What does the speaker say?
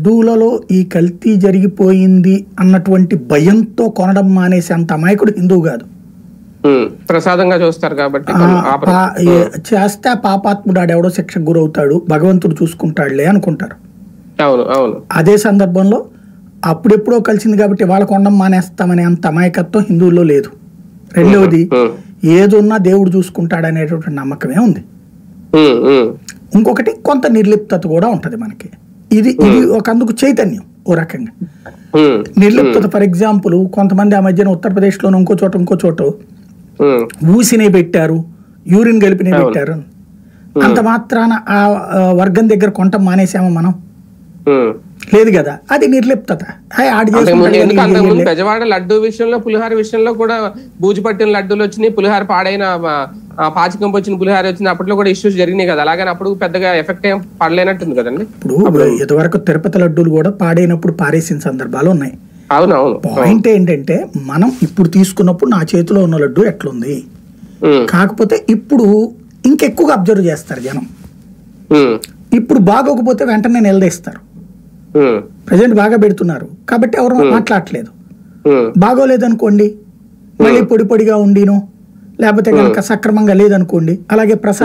లడ్డూలలో ఈ కల్తీ జరిగిపోయింది అన్నటువంటి భయంతో కొనడం మానేసి అంత అమాయకుడు హిందువు కాదు. ప్రసాదంగా చూస్తారు కాబట్టి చేస్తే పాపాత్ముడు ఆడెవడో శిక్షకు గురవుతాడు, భగవంతుడు చూసుకుంటాడులే అనుకుంటారు. అవును అవును. అదే సందర్భంలో అప్పుడెప్పుడో కలిసింది కాబట్టి వాళ్ళ కొండం మానేస్తామనే అంత అమాయకత్వం హిందువుల్లో లేదు. రెండవది, ఏదున్నా దేవుడు చూసుకుంటాడు అనేటువంటి నమ్మకమే ఉంది. ఇంకొకటి కొంత నిర్లిప్తత కూడా ఉంటది మనకి. ఇది ఒక అందుకు చైతన్యం ఓ రకంగా. నిర్లిప్తత ఫర్ ఎగ్జాంపుల్, కొంతమంది ఆ మధ్యన ఉత్తరప్రదేశ్లోనూ ఇంకో చోట ఊసినే పెట్టారు, యూరిన్ కలిపినే పెట్టారు. అంత మాత్రాన ఆ వర్గం దగ్గర కొంట మానేసామో మనం? లేదు కదా. అది నిర్లిప్తత. బెజవాడ లడ్డు విషయంలో, పులిహార విషయంలో కూడా బూజు పట్టిన లడ్డూలు వచ్చినాయి, పులిహార పాడైన పాచికంపు వచ్చిన పులిహార వచ్చిన అప్పట్లో కూడా ఇష్యూస్ జరిగినాయి కదా. అలాగే అప్పుడు పెద్దగా ఎఫెక్ట్ ఏం పడలేనట్టుంది కదండి. ఇప్పుడు ఇదివరకు తిరుపతి లడ్డూలు కూడా పాడైనప్పుడు పారేసిన సందర్భాలు ఉన్నాయి. అవునవును. పాయింట్ ఏంటంటే, మనం ఇప్పుడు తీసుకున్నప్పుడు నా చేతిలో ఉన్న లడ్డు ఎట్లుంది, కాకపోతే ఇప్పుడు ఇంకెక్కువగా అబ్జర్వ్ చేస్తారు జనం. ఇప్పుడు బాగోకపోతే వెంటనే నిలదీస్తారు. ప్రజెంట్ బాగా పెడుతున్నారు కాబట్టి ఎవరు మాట్లాడట్లేదు. బాగోలేదనుకోండి, మళ్ళీ పొడి పొడిగా ఉండిను, లేకపోతే కనుక సక్రమంగా లేదనుకోండి, అలాగే ప్రసాద్